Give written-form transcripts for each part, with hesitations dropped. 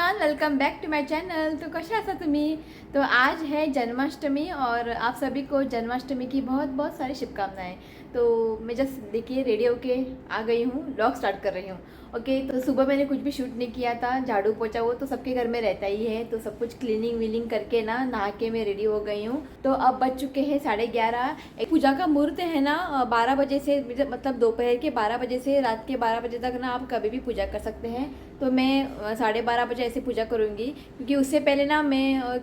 Everyone, welcome back to my channel. तो कशा आसा तुम्ही? तो आज है जन्माष्टमी और आप सभी को जन्माष्टमी की बहुत बहुत सारी शुभकामनाएं। तो मैं जस्ट देखिए रेडी होके आ गई हूँ, व्लॉग स्टार्ट कर रही हूँ। ओके, तो सुबह मैंने कुछ भी शूट नहीं किया था, झाड़ू पोछा वो तो सबके घर में रहता ही है, तो सब कुछ क्लीनिंग वीलिंग करके ना नहा के मैं रेडी हो गई हूँ। तो अब बज चुके हैं 11:30। एक पूजा का मुहूर्त है ना 12 बजे से, मतलब दोपहर के 12 बजे से रात के 12 बजे तक ना आप कभी भी पूजा कर सकते हैं। तो मैं 12:30 बजे ऐसे पूजा करूँगी, क्योंकि उससे पहले ना मैं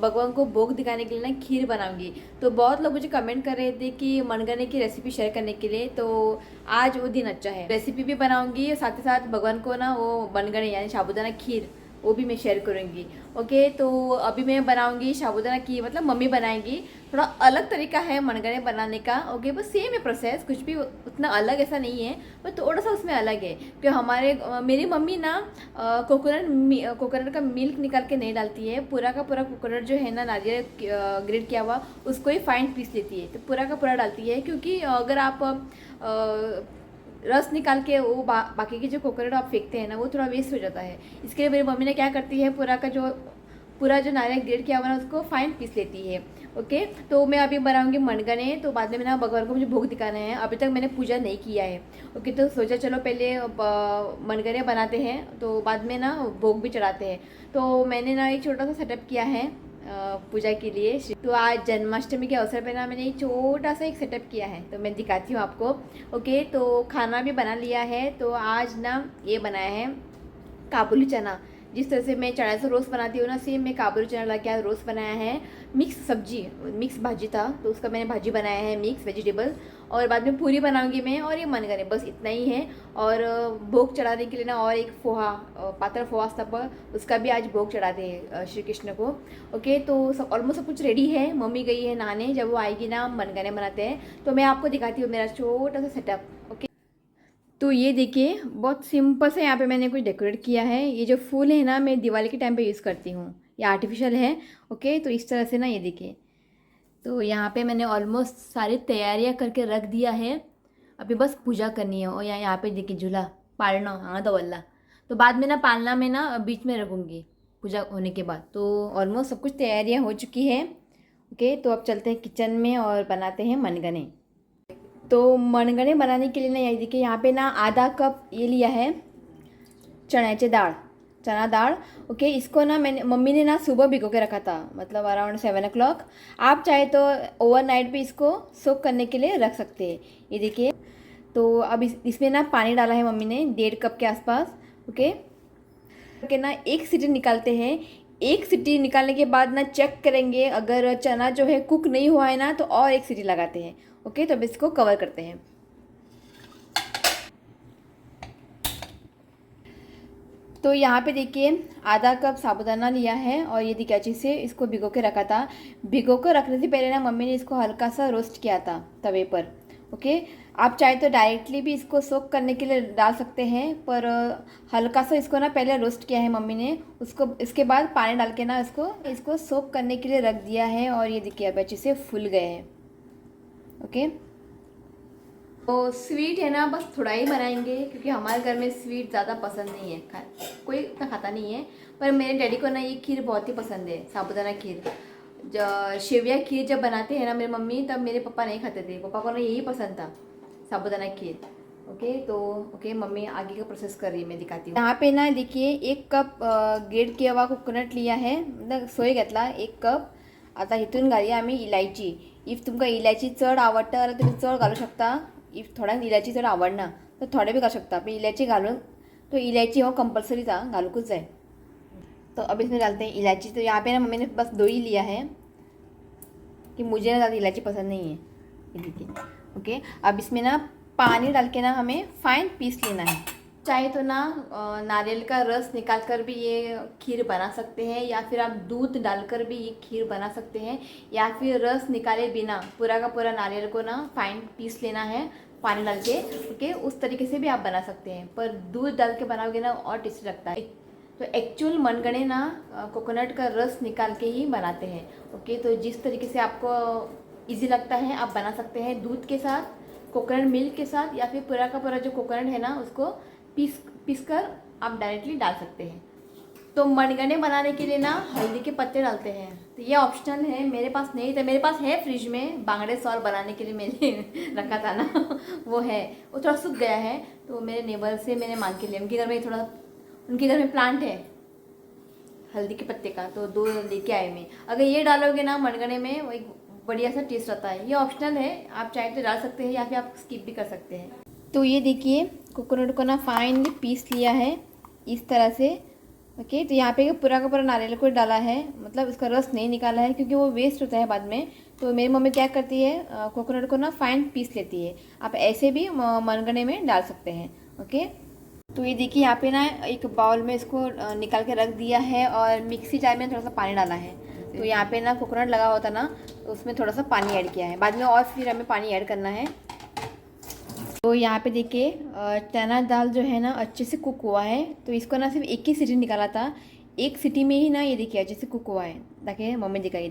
भगवान को भोग दिखाने के लिए ना खीर बनाऊँगी। तो बहुत लोग मुझे कमेंट कर रहे थे कि मनगने की रेसिपी शेयर करने के लिए, तो आज वो दिन अच्छा है। रेसिपी भी बनाऊँगी, साथ ही साथ भगवान को ना वो मनगने यानी साबूदाना खीर वो भी मैं शेयर करूँगी। ओके, तो अभी मैं बनाऊँगी साबूदाना खीर, मतलब मम्मी बनाएंगी। थोड़ा अलग तरीका है मनगने बनाने का। ओके, बस सेम है प्रोसेस, कुछ भी उतना अलग ऐसा नहीं है, पर थोड़ा सा उसमें अलग है। क्योंकि मेरी मम्मी ना कोकोनट का मिल्क निकाल के नहीं डालती है। पूरा का पूरा कोकोनट जो है ना, नारियल ग्रेट किया हुआ, उसको ही फाइन पीस लेती है, तो पूरा का पूरा डालती है। क्योंकि अगर आप रस निकाल के वो बाकी के जो कोकोनट आप फेंकते हैं ना, वो थोड़ा वेस्ट हो जाता है। इसके लिए मेरी मम्मी ने क्या करती है, पूरा जो नारियल ग्रेट किया हुआ ना, उसको फाइन पीस लेती है। ओके, तो मैं अभी बनाऊंगी मनगने। तो बाद में ना भगवान को मुझे भोग दिखाना है, अभी तक मैंने पूजा नहीं किया है। ओके, तो सोचा चलो पहले मनगने बनाते हैं, तो बाद में ना भोग भी चढ़ाते हैं। तो मैंने ना एक छोटा सा सेटअप किया है पूजा के लिए। तो आज जन्माष्टमी के अवसर पे ना मैंने एक छोटा सा एक सेटअप किया है, तो मैं दिखाती हूँ आपको। ओके, तो खाना भी बना लिया है। तो आज ना ये बनाया है काबुली चना। जिस तरह से मैं चना से रोस्ट बनाती हूँ ना, सेम मैं काबुली चना ला के आज रोस्ट बनाया है। मिक्स सब्जी, मिक्स भाजी था, तो उसका मैंने भाजी बनाया है, मिक्स वेजिटेबल। और बाद में पूरी बनाऊंगी मैं, और ये मनगने, बस इतना ही है। और भोग चढ़ाने के लिए ना और एक पोहा, पातळ पोहा तब उसका भी आज भोग चढ़ाते हैं श्री कृष्ण को। ओके, तो सब ऑलमोस्ट सब कुछ रेडी है। मम्मी गई है नहाने, जब वो आएगी ना मनगने बनाते हैं, तो मैं आपको दिखाती हूँ मेरा छोटा सा सेटअप। ओके, तो ये देखिए बहुत सिंपल से यहाँ पे मैंने कुछ डेकोरेट किया है। ये जो फूल है ना, मैं दिवाली के टाइम पे यूज़ करती हूँ, ये आर्टिफिशियल है। ओके, तो इस तरह से ना ये देखिए, तो यहाँ पे मैंने ऑलमोस्ट सारी तैयारियाँ करके रख दिया है। अभी बस पूजा करनी है। और यहाँ पे देखिए झूला पालना, हाँ तो वल्ला, तो बाद में ना पालना में ना बीच में रखूँगी पूजा होने के बाद। तो ऑलमोस्ट सब कुछ तैयारियाँ हो चुकी है। ओके, तो अब चलते हैं किचन में और बनाते हैं मनगने। तो मनगणे बनाने के लिए ना ये देखिए, यहाँ पे ना आधा कप ये लिया है चण्याची दाल, चना दाल। ओके, इसको ना मैंने मम्मी ने ना सुबह भिगो के रखा था, मतलब अराउंड 7 o'clock। आप चाहे तो ओवरनाइट भी इसको सोक करने के लिए रख सकते हैं। ये देखिए, तो अब इसमें ना पानी डाला है मम्मी ने 1.5 कप के आसपास। ओके, के ना एक सीटी निकालते हैं। एक सीटी निकालने के बाद ना चेक करेंगे, अगर चना जो है कुक नहीं हुआ है ना, तो और एक सीटी लगाते हैं। ओके, तो अब इसको कवर करते हैं। तो यहाँ पे देखिए आधा कप साबुदाना लिया है, और ये देखिए अच्छे से इसको भिगो के रखा था। भिगो कर रखने से पहले ना मम्मी ने इसको हल्का सा रोस्ट किया था तवे पर। ओके, आप चाहे तो डायरेक्टली भी इसको सोक करने के लिए डाल सकते हैं, पर हल्का सा इसको ना पहले रोस्ट किया है मम्मी ने, उसको इसके बाद पानी डाल के ना इसको सोक करने के लिए रख दिया है। और ये देखिए अब अच्छे से फूल गए हैं। ओके, तो स्वीट है ना, बस थोड़ा ही बनाएंगे, क्योंकि हमारे घर में स्वीट ज़्यादा पसंद नहीं है, कोई इतना खाता नहीं है। पर मेरे डैडी को ना ये खीर बहुत ही पसंद है, साबूदाना खीर। शेविया खीर जब बनाते हैं ना मेरी मम्मी, तब मेरे पापा नहीं खाते थे, पापा को ना यही पसंद था, साबूदाना खीर। ओके, तो ओके मम्मी आगे का प्रोसेस कर रही है, मैं दिखाती हूँ। यहाँ पे ना देखिए 1 कप ग्रेट किया हुआ कोकोनट लिया है, मतलब सोय घेतला 1 कप। आता हितून घालूया आम्ही इलायची। इफ तुमका इलायची चढ आवडता जाल्यार तुम्ही चढ घालू शकता। इफ थोड्यांक इलायची चढ आवडना तर थोडे बी घालू शकता, पण इलायची घालून, तो इलायची हो कंपल्सरी था, घालूकच जाए। तो अब इसमें डालते हैं इलायची। तो यहाँ पे ना मम्मी ने बस 2 ही लिया है, कि मुझे ना ज़्यादा इलायची पसंद नहीं है, ये देखिए। ओके, अब इसमें ना पानी डाल के ना हमें फाइन पीस लेना है। चाहे तो ना नारियल का रस निकाल कर भी ये खीर बना सकते हैं, या फिर आप दूध डालकर भी ये खीर बना सकते हैं, या फिर रस निकाले बिना पूरा का पूरा नारियल को ना फाइन पीस लेना है पानी डाल के। ओके, उस तरीके से भी आप बना सकते हैं, पर दूध डाल के बनाओगे ना और टेस्टी लगता है। तो एक्चुअल मनगणे ना कोकोनट का रस निकाल के ही बनाते हैं। ओके, तो जिस तरीके से आपको इजी लगता है आप बना सकते हैं, दूध के साथ, कोकोनट मिल्क के साथ, या फिर पूरा का पूरा जो कोकोनट है ना उसको पीस कर आप डायरेक्टली डाल सकते हैं। तो मनगने बनाने के लिए ना हल्दी के पत्ते डालते हैं, तो ये ऑप्शनल है, मेरे पास नहीं था। मेरे पास है फ्रिज में बांगड़े सॉल बनाने के लिए मैंने रखा था ना वो है, वो थोड़ा सूख गया है, तो मेरे नेबर से मैंने मांग के लिया। उनके घर में थोड़ा, उनके घर में प्लांट है हल्दी के पत्ते का, तो 2 लेके आए मैं। अगर ये डालोगे ना मनगने में, वो एक बढ़िया सा टेस्ट आता है। ये ऑप्शनल है, आप चाहे तो डाल सकते हैं या फिर आप स्किप भी कर सकते हैं। तो ये देखिए कोकोनट को ना फाइन पीस लिया है इस तरह से। ओके, तो यहाँ पे पूरा का पूरा नारियल को डाला है, मतलब इसका रस नहीं निकाला है क्योंकि वो वेस्ट होता है बाद में। तो मेरी मम्मी क्या करती है, कोकोनट को ना फाइन पीस लेती है। आप ऐसे भी मनगने में डाल सकते हैं। ओके, तो ये देखिए यहाँ पे ना एक बाउल में इसको निकाल के रख दिया है और मिक्सी जार में थोड़ा सा पानी डाला है। तो यहाँ पे ना कोकोनट लगा होता ना, तो उसमें थोड़ा सा पानी ऐड किया है, बाद में और फिर हमें पानी ऐड करना है। तो यहाँ पे देखिए चना दाल जो है ना अच्छे से कुक हुआ है। तो इसको ना सिर्फ एक ही सीटी निकाला था, एक सीटी में ही ना ये देखिए अच्छे से कुक हुआ है। देखिए मम्मी दिखा, ये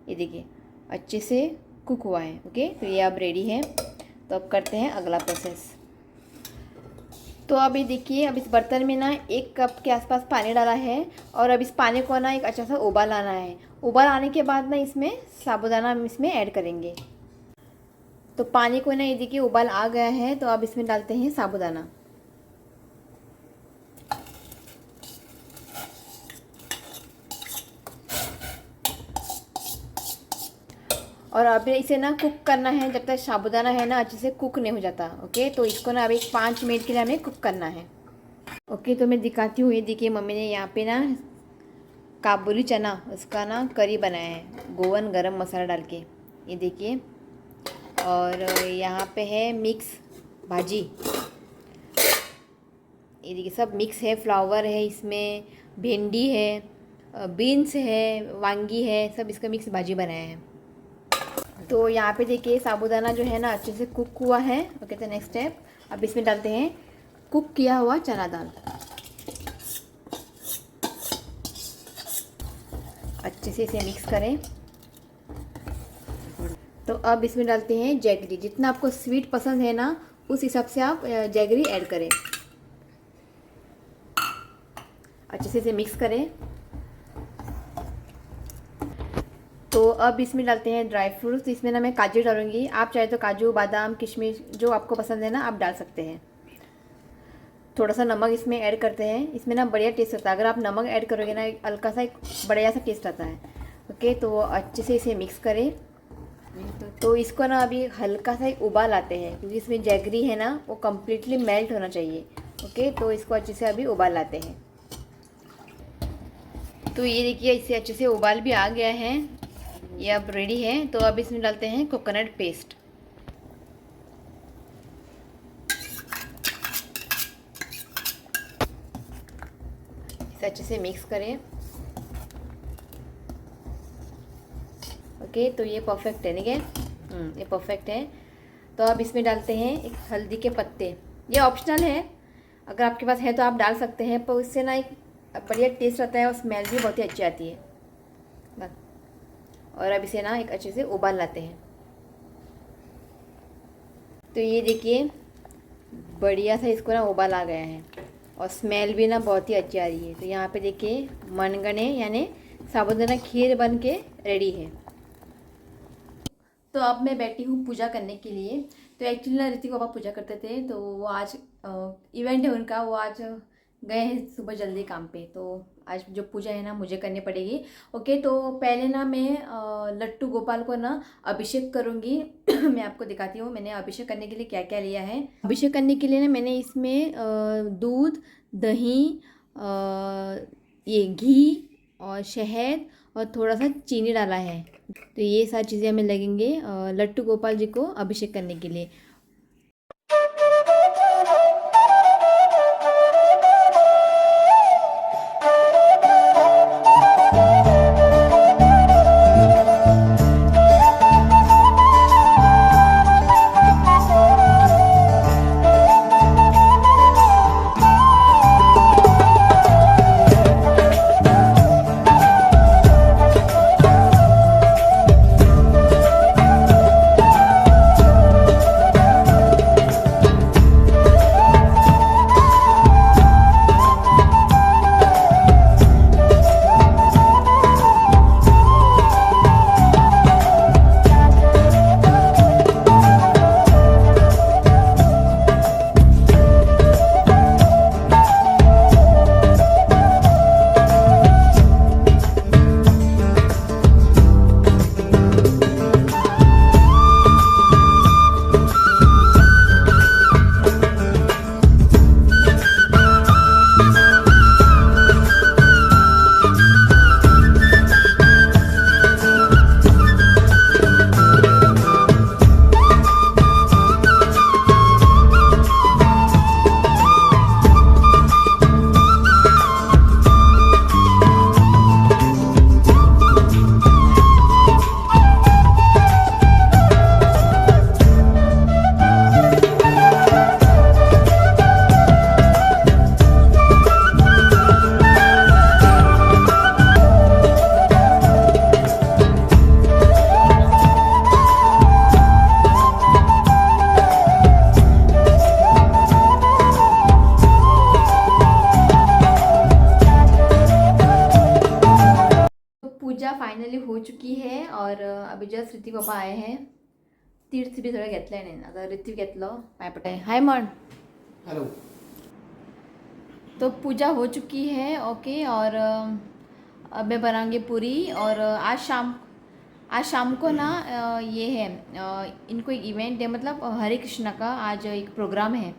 देखिए अच्छे से कुक हुआ है। ओके, तो ये अब रेडी है। तो अब करते हैं अगला प्रोसेस। तो अब ये देखिए, अब इस बर्तन में ना 1 कप के आसपास पानी डाला है और अब इस पानी को ना एक अच्छा सा उबाल आना है। उबाल आने के बाद ना इसमें साबूदाना हम इसमें ऐड करेंगे। तो पानी को ना ये देखिए उबाल आ गया है, तो अब इसमें डालते हैं साबूदाना। और अब इसे ना कुक करना है जब तक साबूदाना है ना अच्छे से कुक नहीं हो जाता। ओके, तो इसको ना अभी 5 मिनट के लिए हमें कुक करना है। ओके, तो मैं दिखाती हूँ। ये देखिए मम्मी ने यहाँ पे ना काबुली चना, उसका ना करी बनाया है गोवन गरम मसाला डाल के, ये देखिए। और यहाँ पे है मिक्स भाजी, ये देखिए सब मिक्स है। फ्लावर है इसमें, भिंडी है, बीन्स है, वांगी है, सब इसका मिक्स भाजी बनाया है। तो यहाँ पे देखिए साबूदाना जो है ना अच्छे से कुक हुआ है। ओके, तो नेक्स्ट स्टेप, अब इसमें डालते हैं कुक किया हुआ चना दाल। अच्छे से इसे मिक्स करें। तो अब इसमें डालते हैं जैगरी। जितना आपको स्वीट पसंद है ना उस हिसाब से आप जैगरी ऐड करें। अच्छे से इसे मिक्स करें। तो अब इसमें डालते हैं ड्राई फ्रूट्स। इसमें ना मैं काजू डालूंगी, आप चाहे तो काजू बादाम किशमिश जो आपको पसंद है ना आप डाल सकते हैं। थोड़ा सा नमक इसमें ऐड करते हैं, इसमें ना बढ़िया टेस्ट आता है। अगर आप नमक ऐड करोगे ना हल्का सा एक बढ़िया सा टेस्ट आता है। ओके, तो अच्छे से इसे मिक्स करें। तो इसको ना अभी हल्का सा एक उबाल आते हैं क्योंकि इसमें जैगरी है ना वो कम्प्लीटली मेल्ट होना चाहिए। ओके, तो इसको अच्छे से अभी उबाल आते हैं। तो ये देखिए इससे अच्छे से उबाल भी आ गया है, ये अब रेडी है। तो अब इसमें डालते हैं कोकोनट पेस्ट। इसे अच्छे से मिक्स करें। ओके, तो ये परफेक्ट है, ठीक है, ये परफेक्ट है। तो अब इसमें डालते हैं एक हल्दी के पत्ते। ये ऑप्शनल है, अगर आपके पास है तो आप डाल सकते हैं, पर उससे ना एक बढ़िया टेस्ट आता है और स्मेल भी बहुत ही अच्छी आती है। बस, और अब इसे ना एक अच्छे से उबाल लाते हैं। तो ये देखिए बढ़िया सा इसको ना उबाल आ गया है और स्मेल भी ना बहुत ही अच्छी आ रही है। तो यहाँ पे देखिए मनगने यानी साबूदाना खीर बन के रेडी है। तो अब मैं बैठी हूँ पूजा करने के लिए। तो एक्चुअली ना ऋतिक पापा पूजा करते थे, तो वो आज इवेंट है उनका, वो आज गए हैं सुबह जल्दी काम पे, तो आज जो पूजा है ना मुझे करनी पड़ेगी। ओके, तो पहले ना मैं लट्टू गोपाल को ना अभिषेक करूँगी। मैं आपको दिखाती हूँ मैंने अभिषेक करने के लिए क्या क्या लिया है। अभिषेक करने के लिए ना मैंने इसमें दूध, दही, ये घी और शहद और थोड़ा सा चीनी डाला है। तो ये सारी चीज़ें हमें लगेंगे लट्टू गोपाल जी को अभिषेक करने के लिए। ऋतिक बाबा आए हैं. तीर्थ बी सगळं घेतलंय नाही आता ऋतिक घेतलं पाय पटाय हाय म्हण. हेलो. तो पूजा हो चुकी है ओके. और अब मैं बनाऊंगी पूरी. और आज शाम को ना ये है इनको एक इवेंट है मतलब हरे कृष्णा का आज एक प्रोग्राम है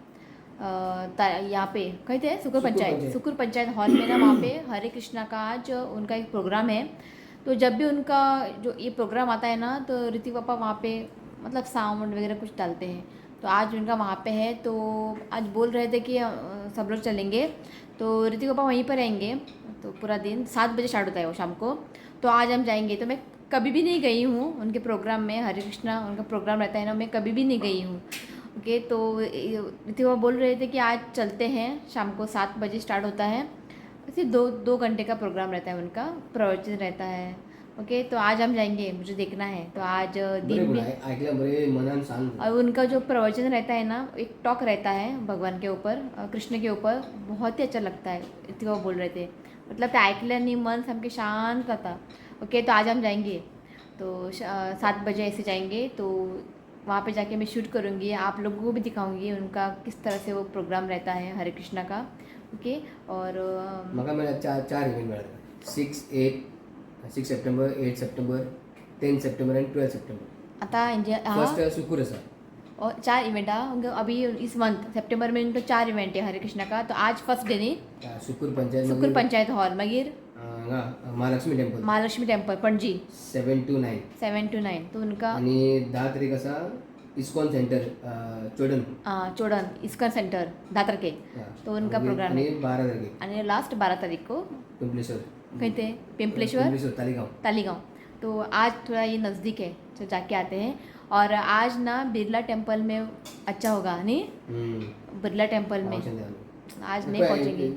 यहाँ पे कहीं थे सुकुर पंचायत हॉल में ना वहाँ पे हरे कृष्णा का आज उनका एक प्रोग्राम है. तो जब भी उनका जो ये प्रोग्राम आता है ना तो ऋतिक पापा वहाँ पे मतलब साउंड वगैरह कुछ डालते हैं. तो आज उनका वहाँ पे है तो आज बोल रहे थे कि सब लोग चलेंगे. तो ऋतिक पापा वहीं पर रहेंगे. तो पूरा दिन 7 बजे स्टार्ट होता है वो शाम को. तो आज हम जाएंगे. तो मैं कभी भी नहीं गई हूँ उनके प्रोग्राम में. हरे कृष्णा उनका प्रोग्राम रहता है ना मैं कभी भी नहीं गई हूँ ओके. तो ऋतिक पापा बोल रहे थे कि आज चलते हैं. शाम को 7 बजे स्टार्ट होता है. सिर्फ 2 घंटे का प्रोग्राम रहता है उनका. प्रवचन रहता है ओके. तो आज हम जाएंगे मुझे देखना है. तो आज दिन में और उनका जो प्रवचन रहता है ना एक टॉक रहता है भगवान के ऊपर कृष्ण के ऊपर बहुत ही अच्छा लगता है. ऋतिक बाबा बोल रहे थे मतलब ते ऐकल्याने मन सामके शांत आता ओके. तो आज हम जाएंगे. तो 7 बजे ऐसे जाएंगे. तो वहाँ पे जाके मैं शूट करूँगी. आप लोगों को भी दिखाऊंगी उनका किस तरह से वो प्रोग्राम रहता है हरे कृष्णा का ओके. और मला चार इव्हेंट मिळाले 6 सप्टेंबर 8 सप्टेंबर 10 सप्टेंबर आणि 12 सप्टेंबर. आता फर्स्ट शुक्र असा और 4 इवेंट अभी इस मंथ सितंबर में इनको 4 इवेंट है हरे कृष्णा का. तो आज फर्स्ट डे नी सुकुर पंचायत हॉल मागीर महालक्ष्मी टेम्पल पणजी 7 to 9. तो उनका आणि 10 तारीख असा ISKCON centre Chodan ISKCON centre 10 तारखे. तो उनका प्रोग्राम आणि है. 12 तारीख आणि लास्ट 12 तारीख को पिंपलेश्वर कहीं थे पिंपलेश्वर तालीगांव. तो आज थोड़ा ये नज़दीक है तो जाके आते हैं. और आज ना बिरला टेम्पल में अच्छा होगा नहीं. बिरला टेम्पल में आज नाही पहुंचेंगे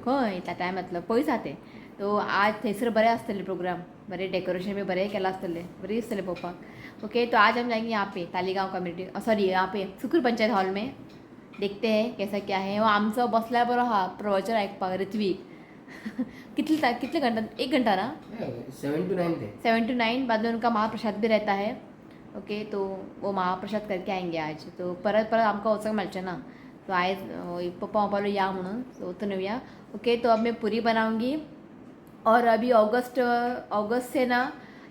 खंय इतल्या टायमातलो पयस जाते. तो आज थंयसर बरें आसतले प्रोग्राम बरें डेकोरेशन बी बरें केलां आसतलें बरें दिसतलें पळोवपाक ओके. तो आज हम जाएंगे यहाँ पे तालीगांव कम्युनिटी सॉरी यहाँ पे सुकुर पंचायत हॉल में. देखते हैं कैसा क्या है. वो आमचो बसल्यार बरो हा प्रवचन आयकपाक ऋत्विक कितने घंटा 1 घंटा ना 7 to 9. बाद में उनका महाप्रसाद भी रहता है ओके. तो वो महाप्रसाद करके आएंगे आज. तो परत आमकां वचूंक मेळचें ना. तो आयज पप्पा पापालो या म्हणून तो वचून येवया ओके. तो अब मैं पूरी बनाऊंगी. और अभी अगस्त से ना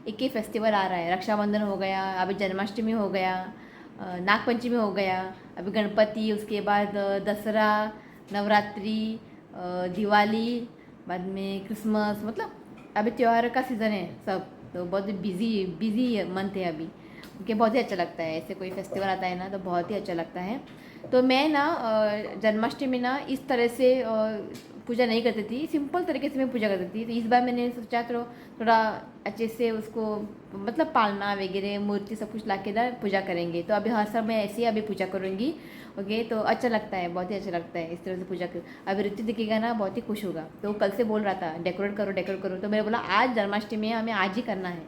एक ही फेस्टिवल आ रहा है. रक्षाबंधन हो गया अभी जन्माष्टमी हो गया नागपंचमी हो गया अभी गणपति उसके बाद दसरा नवरात्रि दिवाली बाद में क्रिसमस मतलब अभी त्यौहार का सीज़न है सब. तो बहुत बिजी मंथ है अभी क्योंकि बहुत ही अच्छा लगता है. ऐसे कोई फेस्टिवल आता है ना तो बहुत ही अच्छा लगता है. तो मैं ना जन्माष्टमी ना इस तरह से पूजा नहीं करती थी. सिंपल तरीके से मैं पूजा करती थी. तो इस बार मैंने सोचा थोड़ा अच्छे से उसको मतलब पालना वगैरह मूर्ति सब कुछ ला के ना पूजा करेंगे. तो अभी हर साल मैं ऐसे ही अभी पूजा करूँगी ओके. तो अच्छा लगता है बहुत ही अच्छा लगता है इस तरह से पूजा कर. अभी ऋतु दिखेगा ना बहुत ही खुश होगा. तो कल से बोल रहा था डेकोरेट करो. तो मैंने बोला आज जन्माष्टमी है हमें आज ही करना है.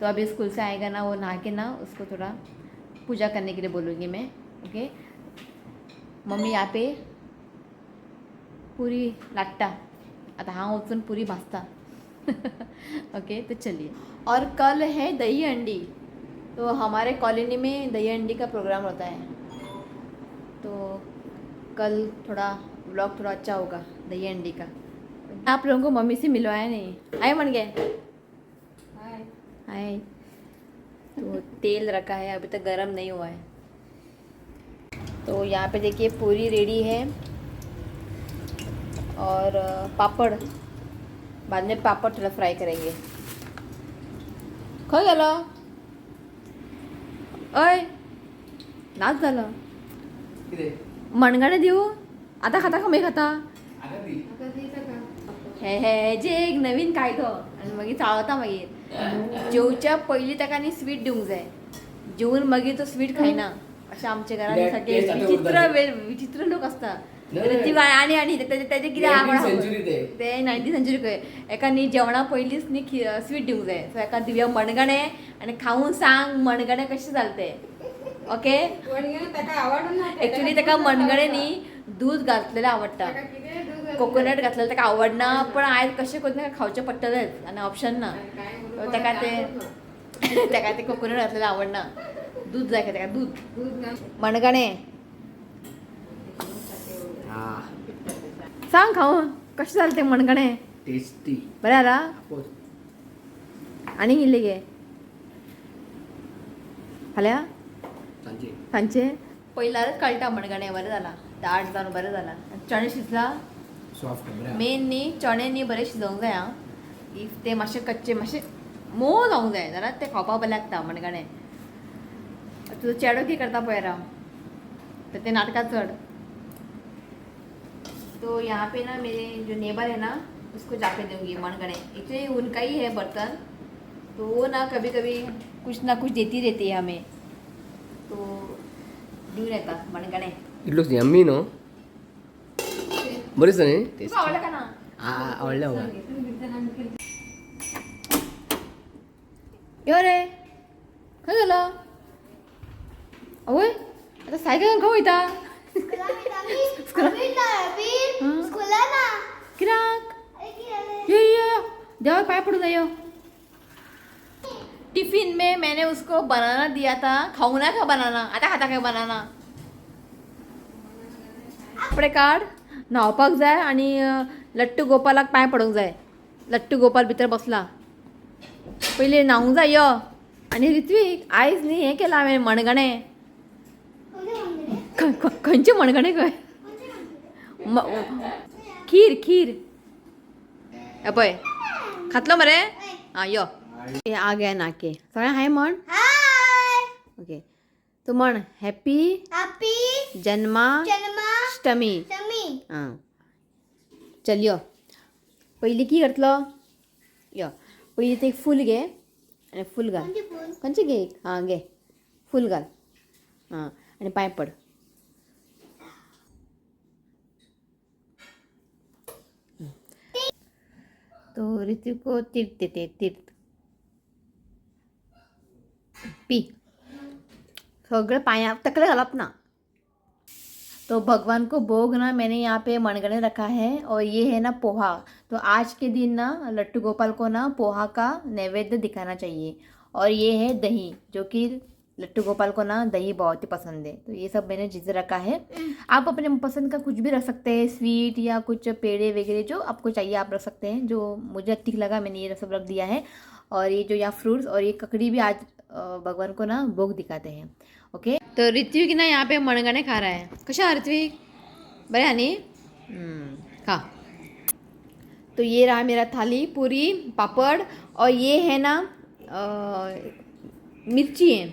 तो अभी स्कूल से आएगा ना वो नहा के ना उसको थोड़ा पूजा करने के लिए बोलूँगी मैं ओके. मम्मी यहाँ पे पूरी लाटता आता हाँ वचून पूरी भाजता ओके. तो चलिए. और कल है दही हंडी. तो हमारे कॉलोनी में दही हंडी का प्रोग्राम होता है. तो कल थोड़ा व्लॉग थोड़ा अच्छा होगा दही हंडी का. आप लोगों को मम्मी से मिलवाया नहीं. आए मन गए हाय. तो तेल रखा है अभी तक गरम नहीं हुआ है. तो यहाँ पे देखिए पूरी रेडी है और पापड़ बाद में पापड़ थोड़ा फ्राई करेंगे. खय गेलो अय नाच झालं मणगणे देऊ आता खाता का मी खाता हे जे एक नवीन कायदो आणि मागीर चाळता मागीर जेवच्या पयलीं ताका न्ही स्वीट दिवंक जाय. जेवून मागीर तो स्वीट खायना अशें आमच्या घरांत विचित्र लोक असता. आणि त्याचे कितें ते 19th century खंय एका न्ही जेवणा पयलींच न्ही स्वीट दिवंक जाय. सो एका दिव्या मणगणे आनी खावून सांग मणगणे कशें जालें ओके. एक्चुली ताका मणगणे न्ही दूध घातलेलें आवडटा कोकोनट घातलेलें ताका आवडना. पण आयज कशें करून ताका खावचें पडटलेंच आनी ऑप्शन ना. ताका ते त्याका ते कोकोनट घातलेलं आवडणं दूध जाय का त्याका दूध मणगणे हा सांग खाऊन कसे झाले ते मणगणे टेस्टी बरं आला आणि गेले गे फाल्या सांचे सांचे पहिलाच कळटा मणगणे बरं झाला दाट जाऊन बरं झाला चणे शिजला सॉफ्ट मेन नी चणे नी बरे शिजवूंक जाय आं इफ ते मातशे कच्चे मातशे मोव जावंक जाय जाल्यार ते खावपा बरें लागता मणगणें तुजो चेडो कितें करता पळय राव तर ते नाटकां चड तो यहाँ पे ना मेरे जो नेबर है ना उसको जाके दूंगी मणगणे एक्चुअली उनका ही है बर्तन तो वो ना कभी कभी कुछ ना कुछ देती रहती है हमें तो देऊन येतात मणगणे इट लुक्स यम्मी नो बरेच न्ही तुका आवडलं का ना आवडल्या म्हाका यो रे खंय गेलो आवय आता सायकल खंय वयता किराक यो यो देवा पाय पड़ू ना यो टिफिन में मैंने उसको बनाना दिया था खाऊ ना का बनाना आता खाता काय बनाना कपडे काढ न्हावपाक जाय आणि लट्टू गोपालाक पाय पडूंक जाय लट्टू गोपाल भितर बसला पहिले न्हावूंक जाय यो आणि ऋत्विक आयज न्ही हें केलां हांवें मणगणें खंयचे मणगणें खंय खीर खीर हे पळय खातलो मरे आं यो आ गे नाके सगळें हाय म्हण ओके तू म्हण हॅपी जन्माष्टमी आं चल यो पयलीं की करतलो यो पयलीं ते फूल घे आनी फूल घाल खंयचे घे आं घे फूल घाल आं आनी पांय पड तो ऋतिक को तीर्थ देते तीर्थ पी सगळे पाया तकले घालप ना तो भगवान को भोग ना मैंने यहाँ पे मणगणे रखा है और ये है ना पोहा तो आज के दिन ना लट्टू गोपाल को ना पोहा का नैवेद्य दिखाना चाहिए और ये है दही जो कि लट्टू गोपाल को ना दही बहुत ही पसंद है तो ये सब मैंने चीज़ें रखा है आप अपने पसंद का कुछ भी रख सकते हैं स्वीट या कुछ पेड़े वगैरह जो आपको चाहिए आप रख सकते हैं जो मुझे ठीक लगा मैंने ये सब रख दिया है और ये जो यहाँ फ्रूट्स और ये ककड़ी भी आज भगवान को ना भोग दिखाते हैं ओके तो ऋत्विक ना यहाँ पे मणगणे खा रहा है कशा ऋत्विक बरे आणि खा तो ये रहा मेरा थाली पूरी पापड़ और ये है ना मिरची है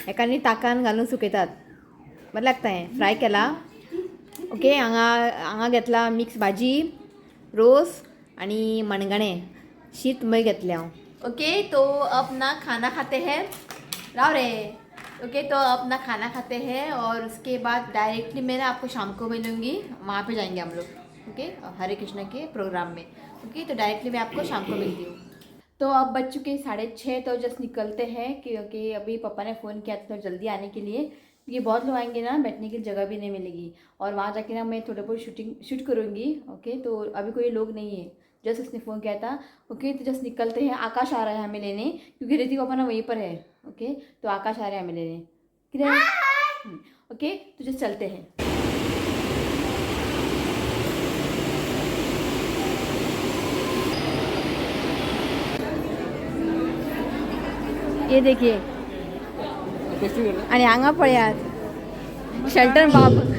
एकानी ताकान घालून सुकयतात बरें लागता हें फ्राय केला ओके हांगा घेतला मिक्स भाजी रोस आणि मणगणे शीत मय घेतले हांव ओके तो अब ना खाना खाते हैं राव रे ओके तो अपना खाना खाते हैं और उसके बाद डायरेक्टली मैं ना आपको शाम को मिलूंगी वहाँ पे जाएंगे हम लोग ओके हरे कृष्ण के प्रोग्राम में ओके तो डायरेक्टली मैं आपको शाम को मिलती हूँ तो अब बज चुके 6:30 तो जस्ट निकलते हैं क्योंकि अभी पापा ने फ़ोन किया था तो जल्दी आने के लिए क्योंकि बहुत लोग आएंगे ना बैठने की जगह भी नहीं मिलेगी और वहाँ जाके ना मैं थोड़ा बहुत शूट करूँगी ओके तो अभी कोई लोग नहीं है जस्ट उसने फ़ोन किया था ओके तो जस्ट निकलते हैं आकाश आ रहा है हमें लेने क्योंकि ऋतिक पापा ना वहीं पर है ओके तो आकाश आ रहा है हमें लेने किधर ओके तो जस्ट चलते हैं ये देखिए आणि हांगा पळयात शेल्टन बाब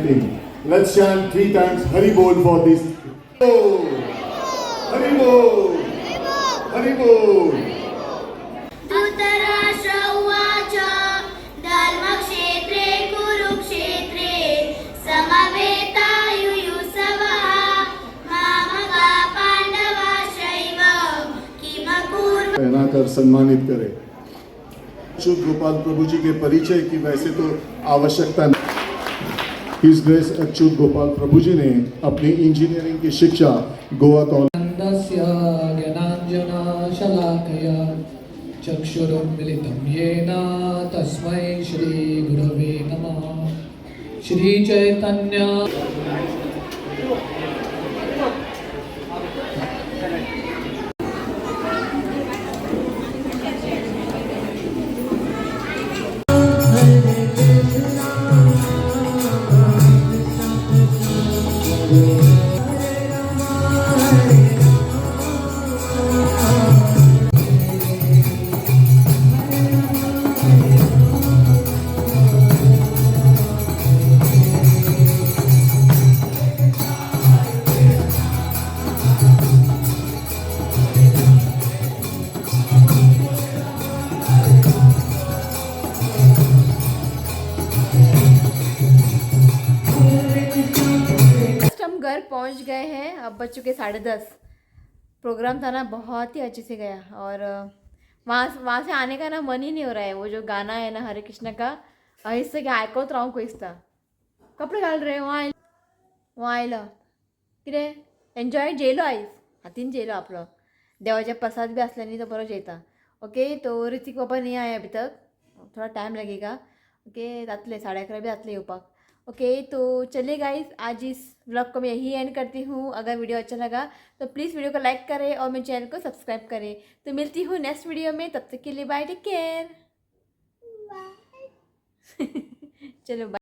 thing. Let's chant 3 times Hari Bol for this. Oh, Hari Bol, Hari Bol. Dhritarashtra उवाच धर्मक्षेत्रे कुरुक्षेत्रे समवेतायुयुत्सवः मामका पाण्डवाश्चैव किमकुर्वन्। पहनाकर सम्मानित करे। अच्युत गोपाल प्रभु जी के परिचय की वैसे तो आवश्यकता नहीं। His Grace अच्युत गोपाल प्रभु जी ने अपनी इंजीनियरिंग की शिक्षा गोवा नन्दस्य ज्ञानाञ्जनशलाकया चक्षुरुन्मिलितं येन तस्मै श्रीगुरवे नमः। श्रीचैतन्य हम घर पहुंच गए हैं, अब बज चुके 10:30। प्रोग्राम था ना, बहुत ही अच्छे से गया। और वहाँ से आने का ना मन ही नहीं हो रहा है। वो जो गाना है ना हरे कृष्ण का, इससे क्या ऐकवत राहूं कोईसता कपडे घाल रे वहाँ आयलं कितें एन्जॉय जेलो आयज हातीन जेलो आपलो देवाचे प्रसाद भी असल्यानी तो बरो जेता। ओके, तो ऋतिक पापा नहीं आया अभी तक, थोड़ा टाइम लगेगा। ओके, जातले 11:30 भी जातले येवपाक। ओके, तो चलिए गाइस, आज इस व्लॉग को मैं यही एंड करती हूँ। अगर वीडियो अच्छा लगा तो प्लीज़ वीडियो को लाइक करें और मेरे चैनल को सब्सक्राइब करें। तो मिलती हूँ नेक्स्ट वीडियो में, तब तक के लिए बाय, टेक केयर। चलो बाय।